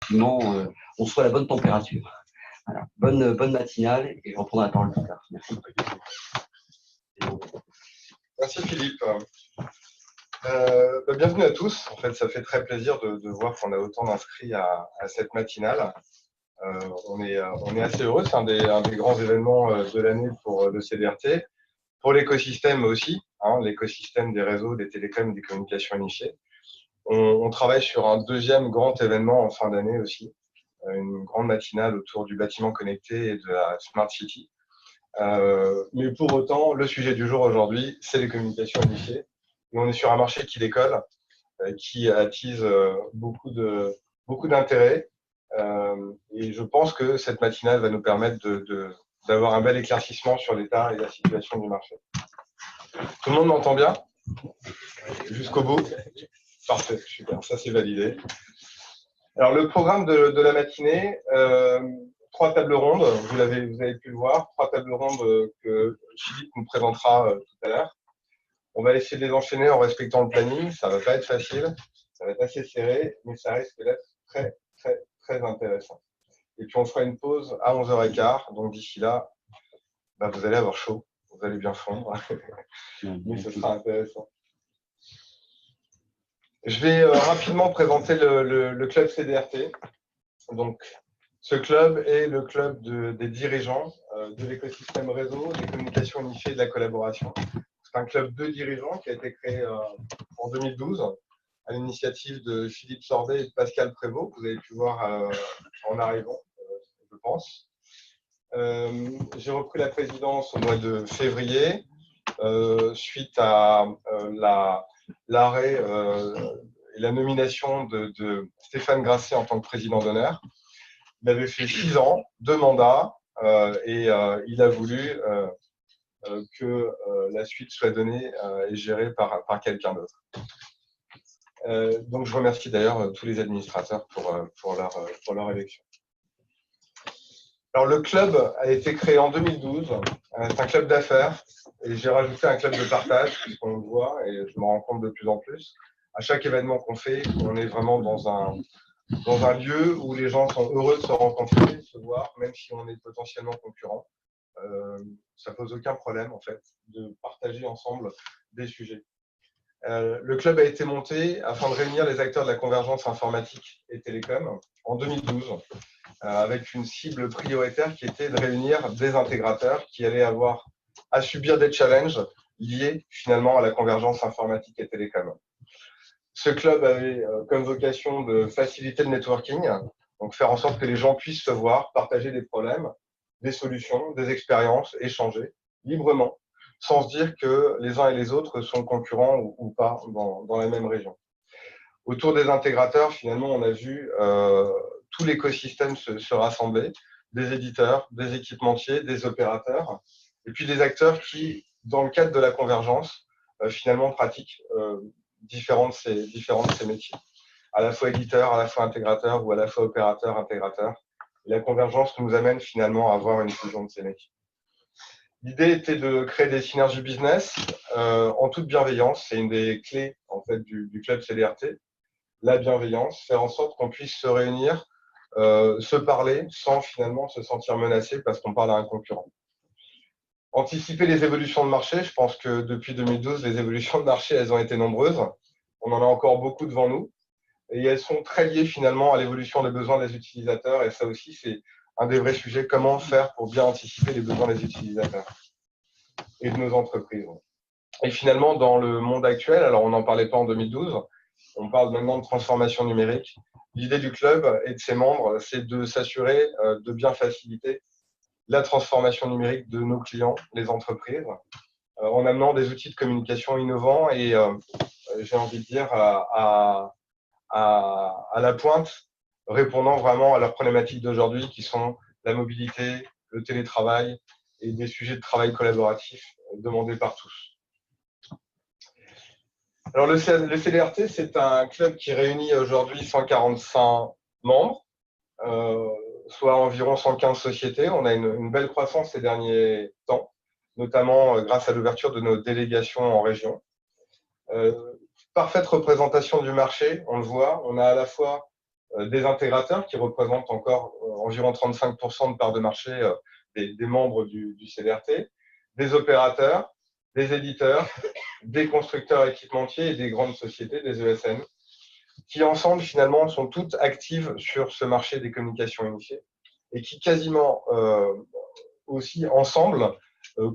qu'effectivement, on soit à la bonne température. Voilà. Bonne matinale et je reprendrai la parole plus tard. Merci. Merci Philippe. Bienvenue à tous. En fait, ça fait très plaisir de voir qu'on a autant d'inscrits à cette matinale. On est assez heureux. C'est un des grands événements de l'année pour le CDRT, pour l'écosystème aussi, hein, l'écosystème des réseaux, des télécoms, des communications unifiées. On travaille sur un deuxième grand événement en fin d'année aussi, une grande matinale autour du bâtiment connecté et de la Smart City. Mais pour autant, le sujet du jour aujourd'hui, c'est les communications unifiées. Et on est sur un marché qui décolle, qui attise beaucoup d'intérêt. Et je pense que cette matinale va nous permettre d'avoir un bel éclaircissement sur l'état et la situation du marché. Tout le monde m'entend bien? Jusqu'au bout? Parfait, super, ça c'est validé. Alors le programme de la matinée, 3 tables rondes, vous avez pu le voir, 3 tables rondes que Philippe nous présentera tout à l'heure. On va essayer de les enchaîner en respectant le planning, ça va pas être facile, ça va être assez serré, mais ça risque d'être très intéressant. Et puis on fera une pause à 11h15, donc d'ici là, vous allez avoir chaud, vous allez bien fondre, mais ce sera intéressant. Je vais rapidement présenter le club CDRT. Donc, ce club est le club des dirigeants de l'écosystème réseau, des communications unifiées et de la collaboration. C'est un club de dirigeants qui a été créé en 2012 à l'initiative de Philippe Sordet et de Pascal Prévost, que vous avez pu voir en arrivant, je pense. J'ai repris la présidence au mois de février suite à l'arrêt et la nomination de Stéphane Grasset en tant que président d'honneur. Il avait fait 6 ans, 2 mandats, et il a voulu que la suite soit donnée et gérée par quelqu'un d'autre. Donc je remercie d'ailleurs tous les administrateurs pour leur élection. Alors le club a été créé en 2012, c'est un club d'affaires, et j'ai rajouté un club de partage, puisqu'on le voit, et je me rends compte de plus en plus. À chaque événement qu'on fait, on est vraiment dans un lieu où les gens sont heureux de se rencontrer, de se voir, même si on est potentiellement concurrents. Ça pose aucun problème, en fait, de partager ensemble des sujets. Le club a été monté afin de réunir les acteurs de la convergence informatique et télécom en 2012, avec une cible prioritaire qui était de réunir des intégrateurs qui allaient avoir à subir des challenges liés finalement à la convergence informatique et télécom. Ce club avait comme vocation de faciliter le networking, donc faire en sorte que les gens puissent se voir, partager des problèmes, des solutions, des expériences, échanger librement, sans se dire que les uns et les autres sont concurrents ou pas dans la même région. Autour des intégrateurs, finalement, on a vu tout l'écosystème se rassembler, des éditeurs, des équipementiers, des opérateurs, et puis des acteurs qui, dans le cadre de la convergence, finalement pratiquent différents de ces métiers, à la fois éditeur, à la fois intégrateur ou à la fois opérateur, intégrateur. Et la convergence nous amène finalement à avoir une fusion de ces métiers. L'idée était de créer des synergies business en toute bienveillance. C'est une des clés en fait, du club CDRT. La bienveillance, faire en sorte qu'on puisse se réunir, se parler sans finalement se sentir menacé parce qu'on parle à un concurrent. Anticiper les évolutions de marché, je pense que depuis 2012, les évolutions de marché, elles ont été nombreuses. On en a encore beaucoup devant nous. Et elles sont très liées finalement à l'évolution des besoins des utilisateurs. Et ça aussi, c'est un des vrais sujets. Comment faire pour bien anticiper les besoins des utilisateurs et de nos entreprises. Et finalement, dans le monde actuel, alors on n'en parlait pas en 2012, on parle maintenant de transformation numérique. L'idée du club et de ses membres, c'est de s'assurer de bien faciliter la transformation numérique de nos clients, les entreprises, en amenant des outils de communication innovants et, j'ai envie de dire, à la pointe, répondant vraiment à leurs problématiques d'aujourd'hui qui sont la mobilité, le télétravail et des sujets de travail collaboratif demandés par tous. Alors le CDRT, c'est un club qui réunit aujourd'hui 145 membres, soit environ 115 sociétés. On a une belle croissance ces derniers temps, notamment grâce à l'ouverture de nos délégations en région. Parfaite représentation du marché, on le voit. On a à la fois des intégrateurs qui représentent encore environ 35% de part de marché des membres du CDRT, des opérateurs, des éditeurs, des constructeurs équipementiers et des grandes sociétés, des ESN, qui ensemble finalement sont toutes actives sur ce marché des communications unifiées et qui quasiment aussi ensemble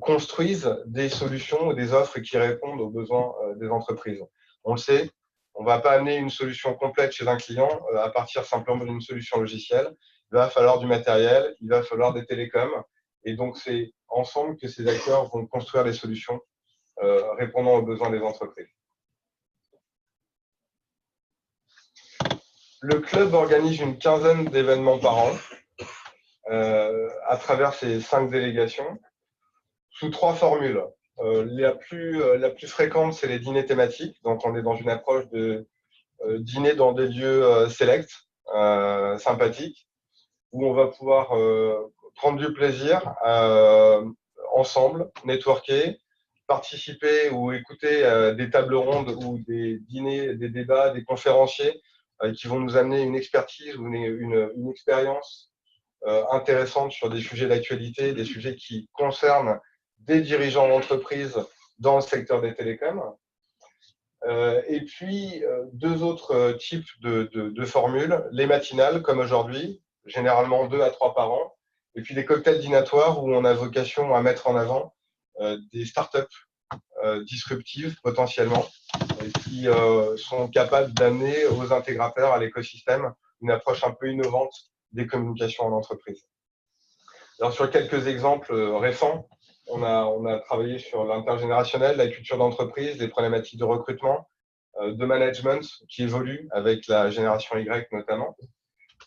construisent des solutions ou des offres qui répondent aux besoins des entreprises. On le sait, on ne va pas amener une solution complète chez un client à partir simplement d'une solution logicielle. Il va falloir du matériel, il va falloir des télécoms. Et donc, c'est ensemble que ces acteurs vont construire des solutions répondant aux besoins des entreprises. Le club organise une quinzaine d'événements par an à travers ces 5 délégations sous 3 formules. La plus fréquente, c'est les dîners thématiques. Donc, on est dans une approche de dîner dans des lieux sélects, sympathiques, où on va pouvoir prendre du plaisir ensemble, networker, participer ou écouter des tables rondes ou des dîners, des débats, des conférenciers qui vont nous amener une expertise ou une expérience intéressante sur des sujets d'actualité, des sujets qui concernent des dirigeants d'entreprise dans le secteur des télécoms. Et puis, 2 autres types de formules, les matinales, comme aujourd'hui, généralement 2 à 3 par an, et puis des cocktails dînatoires où on a vocation à mettre en avant des startups disruptives potentiellement, et qui sont capables d'amener aux intégrateurs, à l'écosystème, une approche un peu innovante des communications en entreprise. Alors, sur quelques exemples récents, on a travaillé sur l'intergénérationnel, la culture d'entreprise, les problématiques de recrutement, de management qui évoluent avec la génération Y notamment.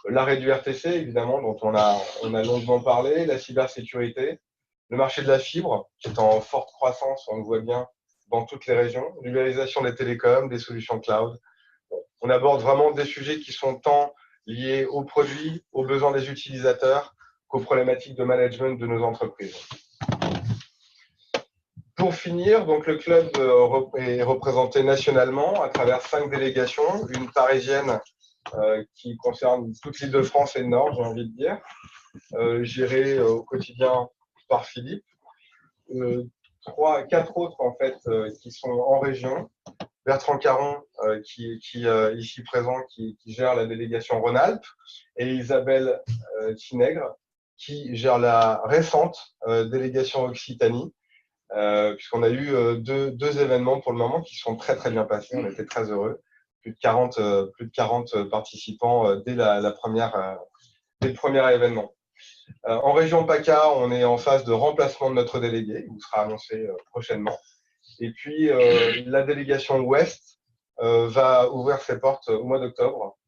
L'arrêt du RTC, évidemment, dont on a longuement parlé, la cybersécurité, le marché de la fibre, qui est en forte croissance, on le voit bien dans toutes les régions, l'ubérisation des télécoms, des solutions cloud. On aborde vraiment des sujets qui sont tant liés aux produits, aux besoins des utilisateurs, qu'aux problématiques de management de nos entreprises. Pour finir, donc le club est représenté nationalement à travers 5 délégations, une parisienne qui concerne toute l'Île-de-France et le Nord, j'ai envie de dire, gérée au quotidien par Philippe. 4 autres en fait qui sont en région. Bertrand Caron, qui est ici présent, qui gère la délégation Rhône-Alpes, et Isabelle Tinègre, qui gère la récente délégation Occitanie, puisqu'on a eu deux événements pour le moment qui sont très très bien passés. On était très heureux. Plus de 40 participants dès le premier événement. En région PACA, on est en phase de remplacement de notre délégué, qui sera annoncé prochainement. Et puis, la délégation Ouest va ouvrir ses portes au mois d'octobre,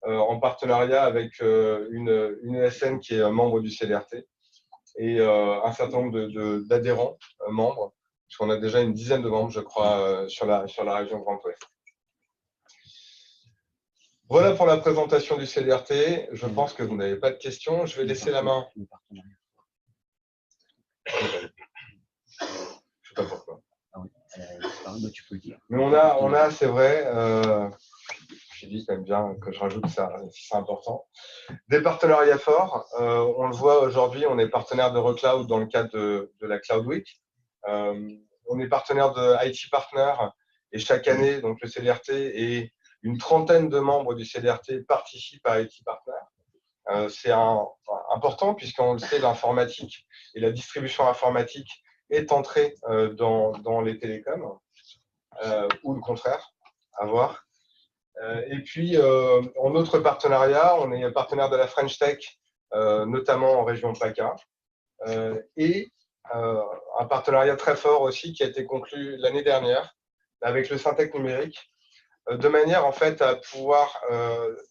en partenariat avec une ESN qui est membre du CDRT et un certain nombre d'adhérents membres, puisqu'on a déjà une dizaine de membres, je crois, sur la région Grand Ouest. Voilà pour la présentation du CDRT. Je pense que vous n'avez pas de questions. Je vais laisser la main. Je ne sais pas pourquoi. Tu peux le dire. Mais on a, c'est vrai, j'ai dit quand même bien que je rajoute ça, si c'est important, des partenariats forts. On le voit aujourd'hui, on est partenaire de Recloud dans le cadre de la Cloud Week. On est partenaire de IT Partner et chaque année, donc le CDRT et une trentaine de membres du CDRT participent à IT Partner. C'est important puisqu'on le sait, l'informatique et la distribution informatique est entrée dans les télécoms, ou le contraire, à voir. Et puis, en autre partenariat, on est partenaire de la French Tech, notamment en région PACA, et un partenariat très fort aussi qui a été conclu l'année dernière avec le Syntec numérique, de manière en fait à pouvoir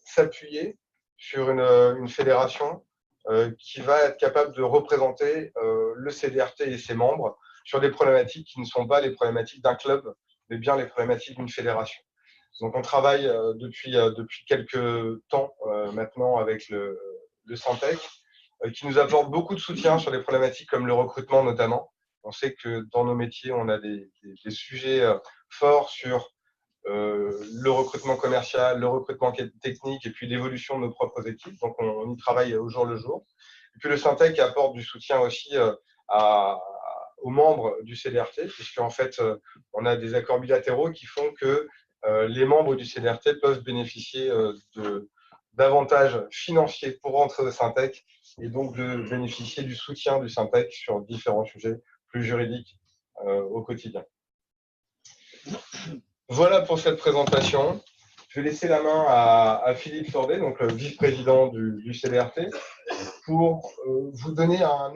s'appuyer sur une fédération qui va être capable de représenter le CDRT et ses membres sur des problématiques qui ne sont pas les problématiques d'un club, mais bien les problématiques d'une fédération. Donc on travaille depuis quelques temps maintenant avec le Syntec, qui nous apporte beaucoup de soutien sur des problématiques comme le recrutement notamment. On sait que dans nos métiers, on a des sujets forts sur le recrutement commercial, le recrutement technique et puis l'évolution de nos propres équipes. Donc, on y travaille au jour le jour. Et puis, le Syntec apporte du soutien aussi aux membres du CDRT, puisqu'en fait, on a des accords bilatéraux qui font que les membres du CDRT peuvent bénéficier d'avantages financiers pour rentrer au Syntec et donc de bénéficier du soutien du Syntec sur différents sujets plus juridiques au quotidien. Voilà pour cette présentation. Je vais laisser la main à Philippe Sordet, donc le vice-président du CDRT, pour vous donner un